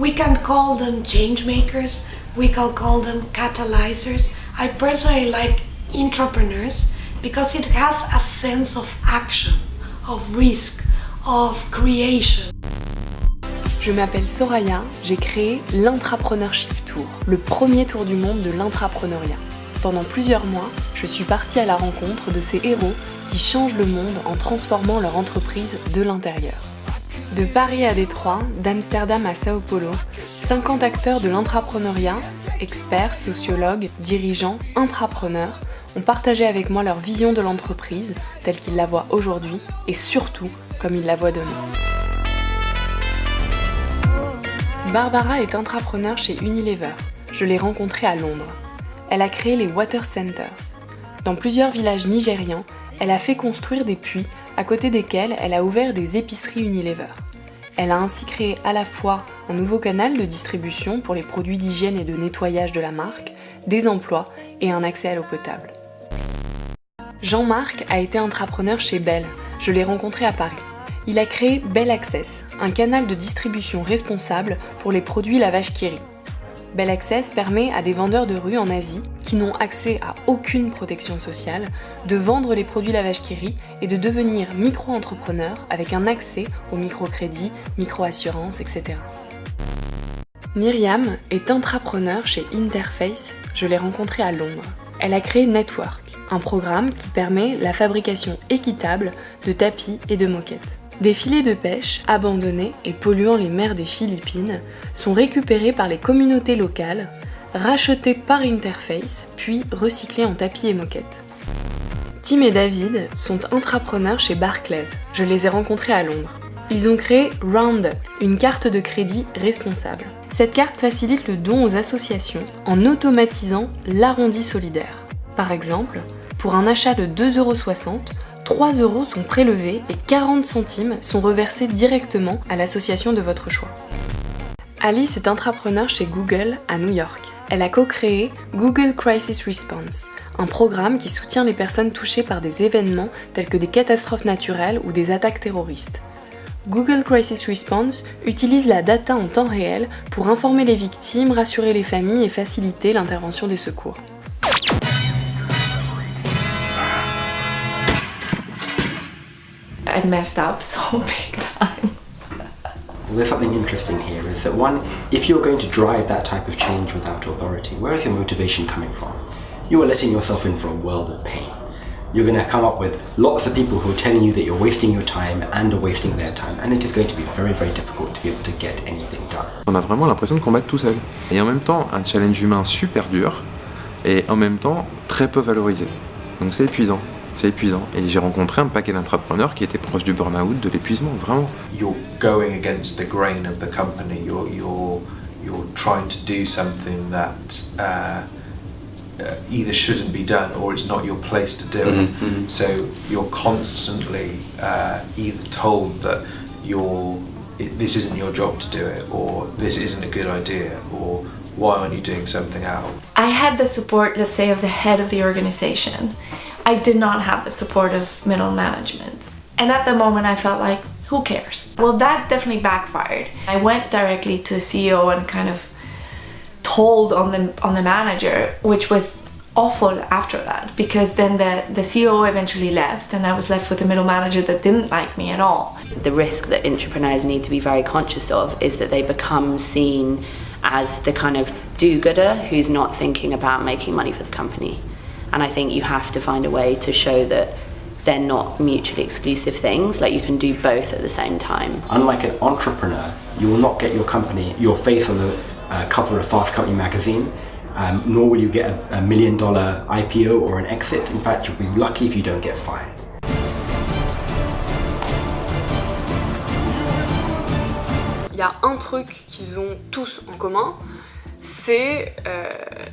We can call them change makers, we can call them catalyzers. I personally like intrapreneurs because it has a sense of action, of risk, of creation. Je m'appelle Soraya, j'ai créé l'Intrapreneurship Tour, le premier tour du monde de l'intrapreneuriat. Pendant plusieurs mois, je suis partie à la rencontre de ces héros qui changent le monde en transformant leur entreprise de l'intérieur. De Paris à Détroit, d'Amsterdam à Sao Paulo, 50 acteurs de l'intrapreneuriat, experts, sociologues, dirigeants, intrapreneurs, ont partagé avec moi leur vision de l'entreprise, telle qu'ils la voient aujourd'hui, et surtout comme ils la voient demain. Barbara est intrapreneur chez Unilever. Je l'ai rencontrée à Londres. Elle a créé les Water Centers. Dans plusieurs villages nigérians, elle a fait construire des puits à côté desquels elle a ouvert des épiceries Unilever. Elle a ainsi créé à la fois un nouveau canal de distribution pour les produits d'hygiène et de nettoyage de la marque, des emplois et un accès à l'eau potable. Jean-Marc a été intrapreneur chez Bell. Je l'ai rencontré à Paris. Il a créé Bell Access, un canal de distribution responsable pour les produits lavage Kiri. Bell Access permet à des vendeurs de rue en Asie, qui n'ont accès à aucune protection sociale, de vendre les produits lavage Kiri et de devenir micro-entrepreneurs avec un accès au microcrédit, micro-assurance, etc. Myriam est intrapreneur chez Interface, je l'ai rencontrée à Londres. Elle a créé Network, un programme qui permet la fabrication équitable de tapis et de moquettes. Des filets de pêche, abandonnés et polluant les mers des Philippines, sont récupérés par les communautés locales, rachetés par Interface, puis recyclés en tapis et moquettes. Tim et David sont intrapreneurs chez Barclays. Je les ai rencontrés à Londres. Ils ont créé Roundup, une carte de crédit responsable. Cette carte facilite le don aux associations en automatisant l'arrondi solidaire. Par exemple, pour un achat de 2,60 €, 3 € sont prélevés et 40 centimes sont reversés directement à l'association de votre choix. Alice est intrapreneur chez Google à New York. Elle a co-créé Google Crisis Response, un programme qui soutient les personnes touchées par des événements tels que des catastrophes naturelles ou des attaques terroristes. Google Crisis Response utilise la data en temps réel pour informer les victimes, rassurer les familles et faciliter l'intervention des secours. I messed up so big time. There's something interesting here is that one, if you're going to drive that type of change without authority, where is your motivation coming from? You are letting yourself in for a world of pain. You're going to come up with lots of people who are telling you that you're wasting your time and are wasting their time, and it is going to be very, very difficult to be able to get anything done. On a vraiment l'impression de combattre tout seul. Et en même temps, un challenge humain super dur, et en même temps, très peu valorisé. Donc c'est épuisant. C'est épuisant. Et j'ai rencontré un paquet d'entrepreneurs qui étaient proches du burn-out, de l'épuisement, vraiment. You're going against the grain of the company. You're trying to do something that either shouldn't be done or it's not your place to do it. Mm-hmm. So you're constantly either told that this isn't your job to do it, or this isn't a good idea, or why aren't you doing something else? I had the support, let's say, of the head of the organization. I did not have the support of middle management. And at the moment I felt like, who cares? Well, that definitely backfired. I went directly to the CEO and kind of told on the manager, which was awful after that, because then the CEO eventually left and I was left with a middle manager that didn't like me at all. The risk that intrapreneurs need to be very conscious of is that they become seen as the kind of do-gooder who's not thinking about making money for the company. And I think you have to find a way to show that they're not mutually exclusive things, like you can do both at the same time. Unlike an entrepreneur, you will not get your face on the cover of Fast Company magazine, nor will you get a $1 million IPO or an exit. In fact, you'll be lucky if you don't get fired. Il y a un truc qu'ils ont tous en commun, c'est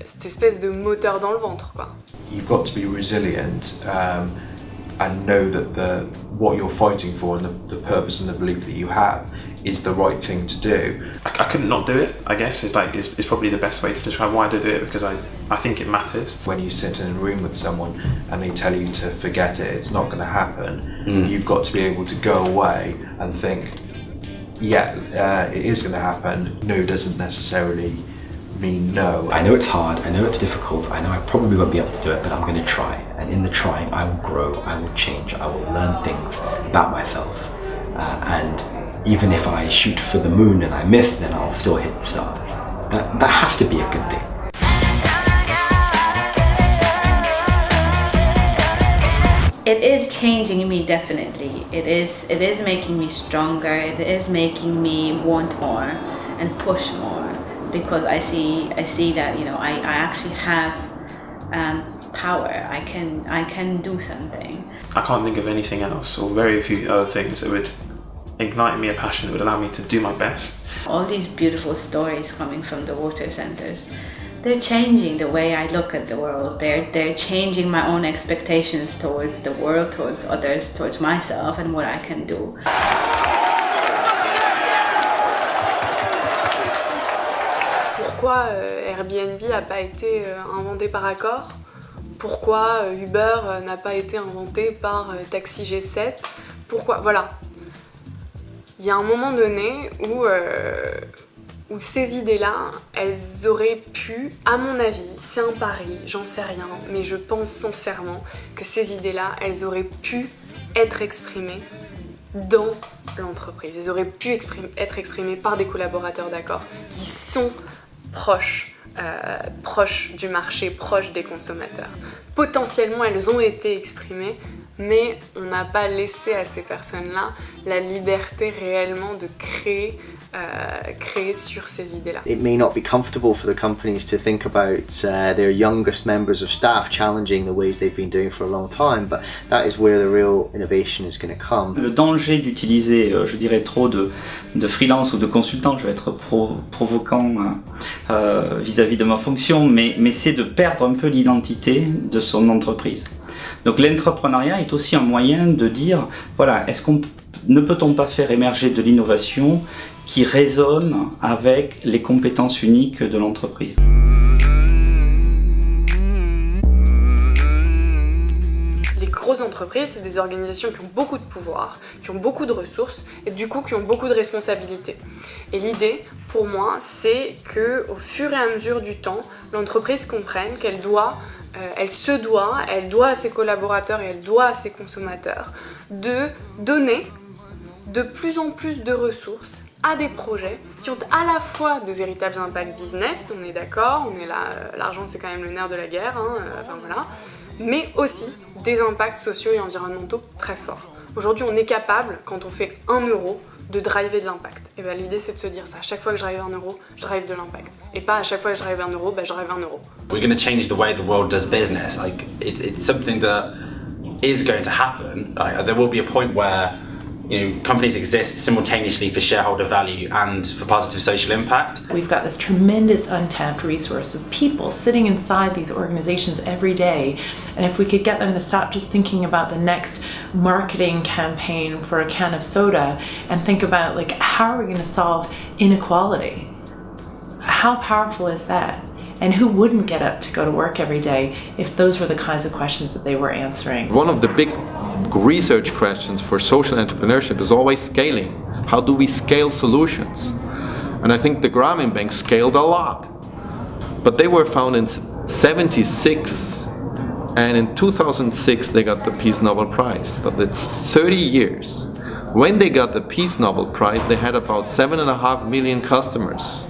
cette espèce de moteur dans le ventre, quoi. You've got to be resilient and know that what you're fighting for and the purpose and the belief that you have is the right thing to do. I couldn't not do it, I guess, is probably the best way to describe why I do it, because I think it matters. When you sit in a room with someone and they tell you to forget it, it's not going to happen, you've got to be able to go away and think, yeah, it is going to happen. No doesn't necessarily mean no. I know it's hard, I know it's difficult, I know I probably won't be able to do it, but I'm going to try. And in the trying, I will grow, I will change, I will learn things about myself. And even if I shoot for the moon and I miss, then I'll still hit the stars. That has to be a good thing. It is changing me, definitely. It is making me stronger. It is making me want more and push more, because I see that, you know, I actually have power. I can do something. I can't think of anything else, or very few other things that would ignite me a passion that would allow me to do my best. All these beautiful stories coming from the water centres, they're changing the way I look at the world. They're changing my own expectations towards the world, towards others, towards myself and what I can do. Pourquoi Airbnb n'a pas été inventé par Accor? Pourquoi Uber n'a pas été inventé par Taxi G7? Pourquoi? Voilà. Il y a un moment donné où ces idées-là, elles auraient pu, à mon avis, c'est un pari, j'en sais rien, mais je pense sincèrement que ces idées-là, elles auraient pu être exprimées dans l'entreprise. Elles auraient pu être exprimées par des collaborateurs d'Accor qui sont proches du marché, proches des consommateurs. Potentiellement, elles ont été exprimées, mais on n'a pas laissé à ces personnes-là la liberté réellement de créer sur ces idées-là. It may not be comfortable for the companies to think about their youngest members of staff challenging the ways they've been doing for a long time, but that is where the real innovation is going to come. Le danger d'utiliser, je dirais, trop de freelance ou de consultants, je vais être provoquant vis-à-vis de ma fonction, mais c'est de perdre un peu l'identité de son entreprise. Donc l'entrepreneuriat est aussi un moyen de dire, voilà, ne peut-on pas faire émerger de l'innovation qui résonne avec les compétences uniques de l'entreprise. Les grosses entreprises, c'est des organisations qui ont beaucoup de pouvoir, qui ont beaucoup de ressources et du coup qui ont beaucoup de responsabilités. Et l'idée, pour moi, c'est qu'au fur et à mesure du temps, l'entreprise comprenne qu'elle doit à ses collaborateurs et elle doit à ses consommateurs de donner de plus en plus de ressources à des projets qui ont à la fois de véritables impacts business, on est d'accord, on est là, l'argent c'est quand même le nerf de la guerre, enfin voilà, mais aussi des impacts sociaux et environnementaux très forts. Aujourd'hui, on est capable, quand on fait 1 euro, de driver de l'impact. Et bien l'idée c'est de se dire ça, à chaque fois que je drive 1 euro, je drive de l'impact. Et pas à chaque fois que je drive 1 euro, je drive 1 euro. We're going to change the way the world does business. Like it's something that is going to happen. There will be a point where companies exist simultaneously for shareholder value and for positive social impact. We've got this tremendous untapped resource of people sitting inside these organizations every day, and if we could get them to stop just thinking about the next marketing campaign for a can of soda and think about, like, how are we going to solve inequality? How powerful is that? And who wouldn't get up to go to work every day if those were the kinds of questions that they were answering? One of the big research questions for social entrepreneurship is always scaling. How do we scale solutions? And I think the Grameen Bank scaled a lot. But they were founded in 1976, and in 2006 they got the Peace Nobel Prize. So that's 30 years. When they got the Peace Nobel Prize, they had about 7.5 million customers.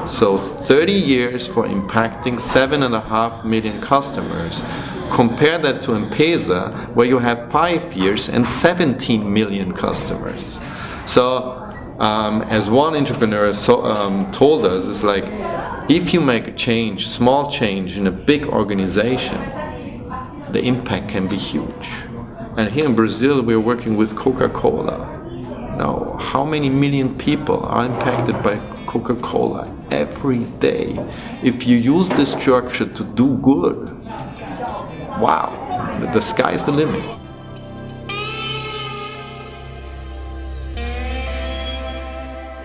So 30 years for impacting 7.5 million customers. Compare that to M-Pesa, where you have 5 years and 17 million customers. So, as one entrepreneur told us, it's like, if you make a change, small change in a big organization, the impact can be huge. And here in Brazil, we're working with Coca-Cola. Now, how many million people are impacted by Coca-Cola every day? If you use this structure to do good, wow, the sky's the limit.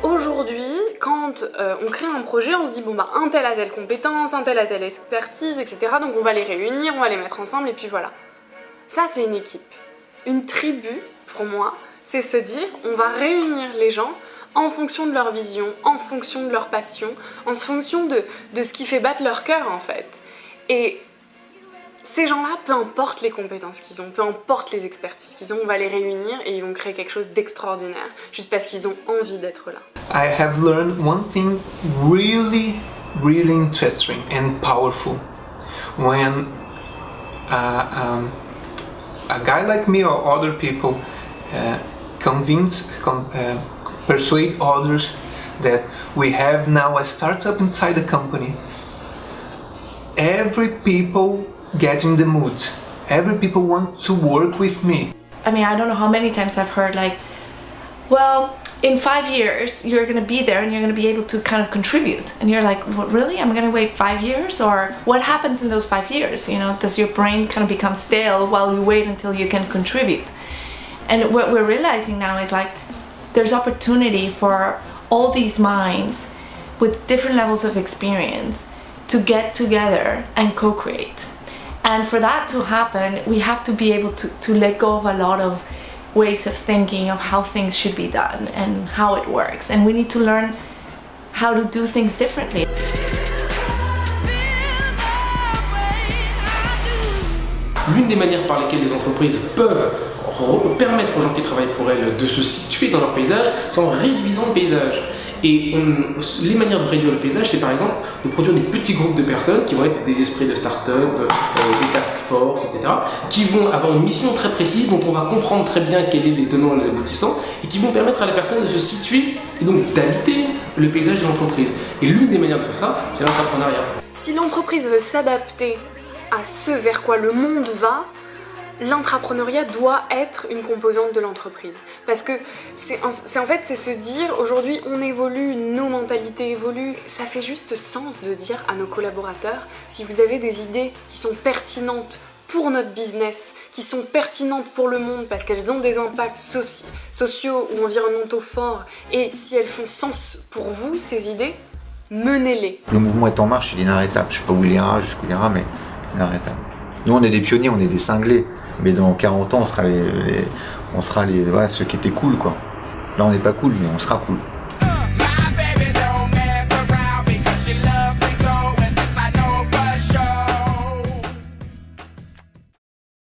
Aujourd'hui, quand on crée un projet, on se dit bon bah un tel a telle compétence, un tel a telle expertise, etc. Donc on va les réunir, on va les mettre ensemble et puis voilà. Ça c'est une équipe. Une tribu, pour moi, c'est se dire, on va réunir les gens en fonction de leur vision, en fonction de leur passion, en fonction de ce qui fait battre leur cœur en fait. Et ces gens-là, peu importe les compétences qu'ils ont, peu importe les expertises qu'ils ont, on va les réunir et ils vont créer quelque chose d'extraordinaire, juste parce qu'ils ont envie d'être là. I have learned one thing really interesting and powerful. When a guy like me or other people persuade others that we have now a startup inside the company, every people get in the mood. Every people want to work with me. I mean, I don't know how many times I've heard like, well, in 5 years you're gonna be there and you're gonna be able to kind of contribute. And you're like, what, really? I'm gonna wait 5 years? Or what happens in those 5 years? You know, does your brain kind of become stale while you wait until you can contribute? And what we're realizing now is like, there's opportunity for all these minds with different levels of experience to get together and co-create. And for that to happen, we have to be able to let go of a lot of ways of thinking of how things should be done and how it works. And we need to learn how to do things differently. L'une des manières par lesquelles les entreprises peuvent permettre aux gens qui travaillent pour elles de se situer dans leur paysage, c'est en réduisant le paysage. Et les manières de réduire le paysage, c'est par exemple de produire des petits groupes de personnes qui vont être des esprits de start-up, des task force, etc., qui vont avoir une mission très précise, dont on va comprendre très bien quels sont les tenants et les aboutissants, et qui vont permettre à la personne de se situer et donc d'habiter le paysage de l'entreprise. Et l'une des manières de faire ça, c'est l'intrapreneuriat. Si l'entreprise veut s'adapter à ce vers quoi le monde va, l'intrapreneuriat doit être une composante de l'entreprise. Parce que c'est se dire, aujourd'hui on évolue, nos mentalités évoluent, ça fait juste sens de dire à nos collaborateurs, si vous avez des idées qui sont pertinentes pour notre business, qui sont pertinentes pour le monde parce qu'elles ont des impacts sociaux ou environnementaux forts, et si elles font sens pour vous, ces idées, menez-les. Le mouvement est en marche, il est inarrêtable. Je sais pas où il ira, jusqu'où il ira, mais inarrêtable. Nous on est des pionniers, on est des cinglés. Mais dans 40 ans, on sera voilà, ceux qui étaient cool, quoi. Là, on n'est pas cool, mais on sera cool.